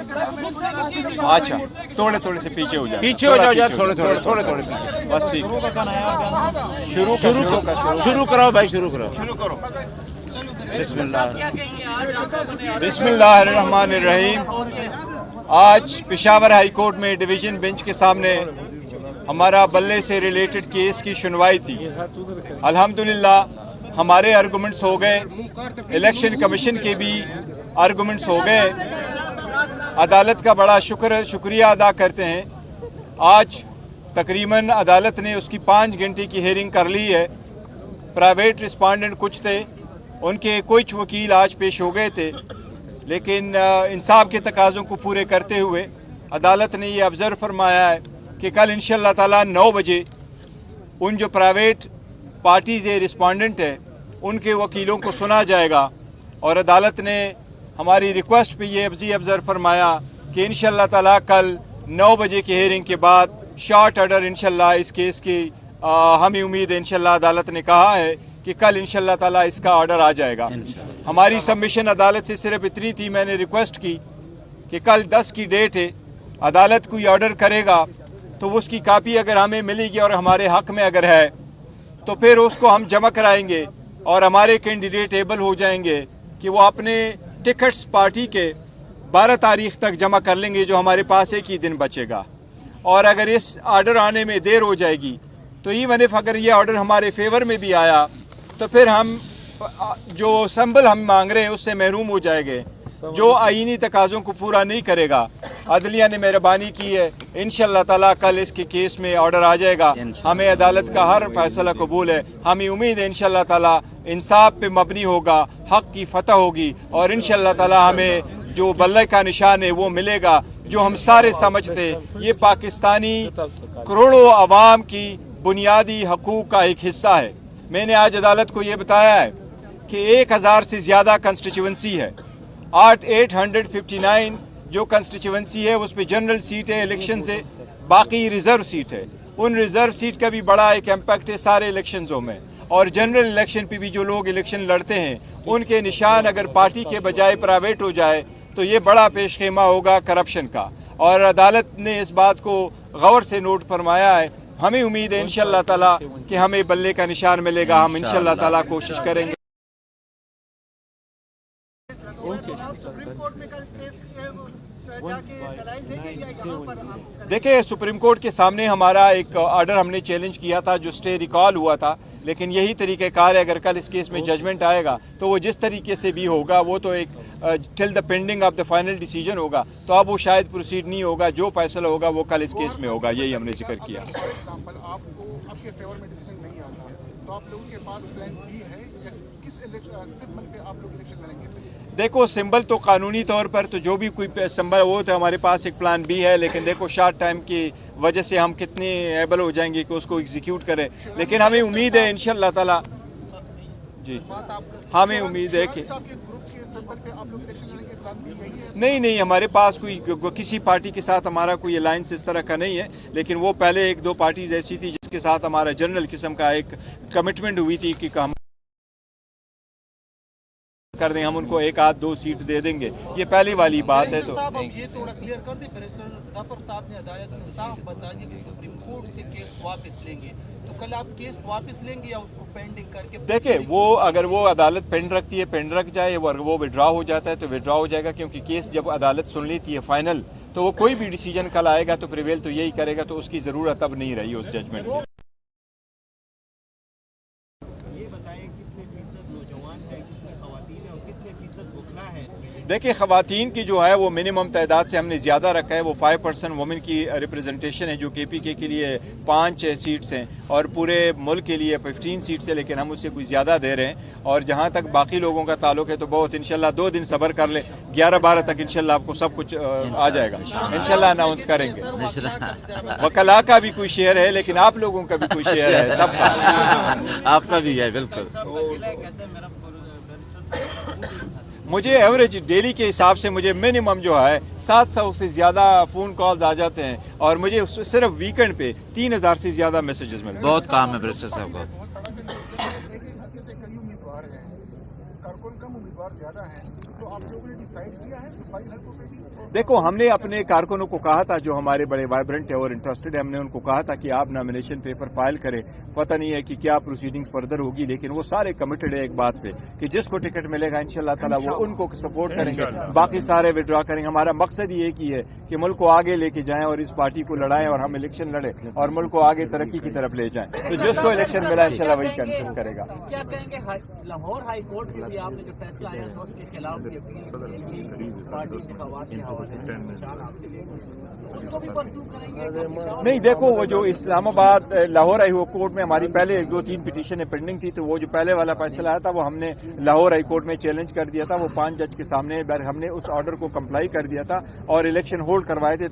अच्छा, थोड़े थोड़े से पीछे हो जाए, पीछे हो जाओ, थोड़े थोड़े बस ठीक। शुरू करो भाई, शुरू करो। बिस्मिल्लाहिर्रहमानिर्रहीम। आज पेशावर हाई कोर्ट में डिवीजन बेंच के सामने हमारा बल्ले से रिलेटेड केस की सुनवाई थी। अल्हम्दुलिल्लाह हमारे आर्गुमेंट्स हो गए, इलेक्शन कमीशन के भी आर्गुमेंट्स हो गए। अदालत का बड़ा शुक्रिया अदा करते हैं। आज तकरीबन अदालत ने उसकी 5 घंटे की हेयरिंग कर ली है। प्राइवेट रिस्पॉन्डेंट कुछ थे, उनके कुछ वकील आज पेश हो गए थे, लेकिन इंसाफ के तकाज़ों को पूरे करते हुए अदालत ने ये ऑब्जर्व फरमाया है कि कल इंशाअल्लाह ताला 9 बजे उन जो प्राइवेट पार्टीज़ रिस्पॉन्डेंट है उनके वकीलों को सुना जाएगा। और अदालत ने हमारी रिक्वेस्ट पे ये ऑब्जर्व फरमाया कि इंशाअल्लाह ताला कल 9 बजे की हेयरिंग के बाद शॉर्ट ऑर्डर इंशाअल्लाह इस केस की हमें उम्मीद है। इंशाअल्लाह अदालत ने कहा है कि कल इंशाअल्लाह ताला इसका ऑर्डर आ जाएगा। हमारी सबमिशन अदालत से सिर्फ इतनी थी, मैंने रिक्वेस्ट की कि कल 10 की डेट है, अदालत कोई ऑर्डर करेगा तो उसकी कापी अगर हमें मिलेगी और हमारे हक में अगर है तो फिर उसको हम जमा कराएंगे और हमारे कैंडिडेट एबल हो जाएंगे कि वो अपने टिकट्स पार्टी के 12 तारीख तक जमा कर लेंगे, जो हमारे पास एक ही दिन बचेगा। और अगर इस ऑर्डर आने में देर हो जाएगी तो इवन इफ अगर ये ऑर्डर हमारे फेवर में भी आया तो फिर हम जो संबल हम मांग रहे हैं उससे महरूम हो जाएंगे, जो आईनी तकाज़ों को पूरा नहीं करेगा। अदलिया ने मेहरबानी की है, इंशाअल्लाह ताला कल इसके केस में ऑर्डर आ जाएगा। हमें अदालत का हर फैसला कबूल है। हमें उम्मीद है इंशाअल्लाह ताला इंसाफ पे मबनी होगा, हक की फतह होगी और इंशाअल्लाह ताला हमें जो बल्ले का निशान है वो मिलेगा, जो हम सारे समझते ये पाकिस्तानी करोड़ों अवाम की बुनियादी हकूक का एक हिस्सा है। मैंने आज अदालत को ये बताया है कि 1000 से ज्यादा कंस्टिट्यूएंसी है, 859 जो कंस्टिट्यूएंसी है उस पर जनरल सीट है इलेक्शन से, बाकी रिजर्व सीट है। उन रिजर्व सीट का भी बड़ा एक इम्पैक्ट है सारे इलेक्शंसों में। और जनरल इलेक्शन पे भी जो लोग इलेक्शन लड़ते हैं उनके निशान अगर पार्टी के बजाय प्राइवेट हो जाए तो ये बड़ा पेशखेमा होगा करप्शन का। और अदालत ने इस बात को गौर से नोट फरमाया है। हमें उम्मीद है इंशाअल्लाह ताला कि हमें बल्ले का निशान मिलेगा। हम इंशाअल्लाह ताला कोशिश करेंगे। देखिए, सुप्रीम कोर्ट के सामने हमारा एक ऑर्डर हमने चैलेंज किया था जो स्टे रिकॉल हुआ था, लेकिन यही तरीक़ेकार है। अगर कल इस केस में जजमेंट आएगा तो वो जिस तरीके से भी होगा वो तो एक till the pending of the final decision होगा, तो अब वो शायद प्रोसीड नहीं होगा। जो फैसला होगा वो कल इस केस में होगा, यही हमने जिक्र किया। आपके फेवर में डिसीजन नहीं आता तो आप लोगों के पास प्लान बी है या किस सिंबल पे आप लोग इलेक्शन लड़ेंगे? देखो, सिंबल तो कानूनी तौर पर तो जो भी कोई सिंबल वो तो हमारे पास एक प्लान बी है, लेकिन देखो शॉर्ट टाइम की वजह से हम कितने एबल हो जाएंगे कि उसको एग्जीक्यूट करें। लेकिन हमें उम्मीद है इंशाअल्लाह ताला, जी हमें उम्मीद है कि नहीं, हमारे पास कोई किसी पार्टी के साथ हमारा कोई अलायंस इस तरह का नहीं है। लेकिन वो पहले 1-2 पार्टीज ऐसी थी जिसके साथ हमारा जनरल किस्म का एक कमिटमेंट हुई थी कि हम कर दें, हम उनको 1-2 सीट दे देंगे। ये पहली वाली बात है। तो ये थोड़ा क्लियर कर दें, बैरिस्टर जफर साहब ने अदालत में साफ बता दिया कि सुप्रीम कोर्ट से केस वापस लेंगे, तो कल आप केस वापस लेंगे या उसको पेंडिंग करके? देखिए, वो अगर वो अदालत पेंड रखती है, पेंड रख जाए, वो विड्रॉ हो जाता है तो विड्रॉ हो जाएगा, क्योंकि केस जब अदालत सुन लेती है फाइनल तो वो कोई भी डिसीजन कल आएगा तो प्रिवेल तो यही करेगा, तो उसकी जरूरत अब नहीं रही उस जजमेंट से। देखिए, खवातीन की जो है वो मिनिमम तादाद से हमने ज्यादा रखा है। वो 5% वुमेन की रिप्रेजेंटेशन है, जो KPK के लिए 5 सीट्स हैं और पूरे मुल्क के लिए 15 सीट्स है, लेकिन हम उससे कुछ ज्यादा दे रहे हैं। और जहां तक बाकी लोगों का ताल्लुक है तो बहुत इंशाल्लाह 2 दिन सब्र कर ले, 11-12 तक इंशाल्लाह आपको सब कुछ आ जाएगा, इंशाल्लाह अनाउंस करेंगे। वकला का भी कोई शेयर है, लेकिन आप लोगों का भी कोई शेयर है, सबका आपका भी है। बिल्कुल, मुझे एवरेज डेली के हिसाब से मुझे मिनिमम जो है 700 से ज्यादा फोन कॉल्स आ जाते हैं और मुझे सिर्फ वीकेंड पे 3000 से ज्यादा मैसेजेस मिलते हैं। बहुत काम है बैरिस्टर साहब को। कम उम्मीदवार ज्यादा हैं तो आप लोगों ने डिसाइड किया है सूबाई हल्कों पे भी? देखो, हमने अपने कारकुनों को कहा था जो हमारे बड़े वाइब्रेंट है और इंटरेस्टेड है, हमने उनको कहा था कि आप नॉमिनेशन पेपर फाइल करें। पता नहीं है कि क्या प्रोसीडिंग्स फर्दर होगी, लेकिन वो सारे कमिटेड है एक बात पे कि जिसको टिकट मिलेगा इंशाल्लाह ताला वो उनको सपोर्ट करेंगे, बाकी सारे विड्रॉ करेंगे। हमारा मकसद ही एक ही है कि मुल्क को आगे लेके जाएं और इस पार्टी को लड़ाएं और हम इलेक्शन लड़े और मुल्क को आगे तरक्की की तरफ ले जाएं। तो जिसको इलेक्शन मिला इंशाल्लाह वही कंटेस्ट करेगा। क्या कहेंगे लाहौर हाई कोर्ट में भी आपने जो फैसला आया था उसके खिलाफ भी अपील की पार्टी इंतखाबात के हवाले से निशान आपसे लेकर उसको भी परसू करेंगे? नहीं, देखो, वो जो इस्लामाबाद लाहौर हाई कोर्ट में हमारी पहले 2-3 पिटीशनें पेंडिंग थी, तो वो जो पहले वाला फैसला आया था वो हमने लाहौर हाई कोर्ट में चैलेंज कर दिया था। वो 5 जज के सामने हमने उस ऑर्डर को कंप्लाई कर दिया था और इलेक्शन होल्ड करवाए थे।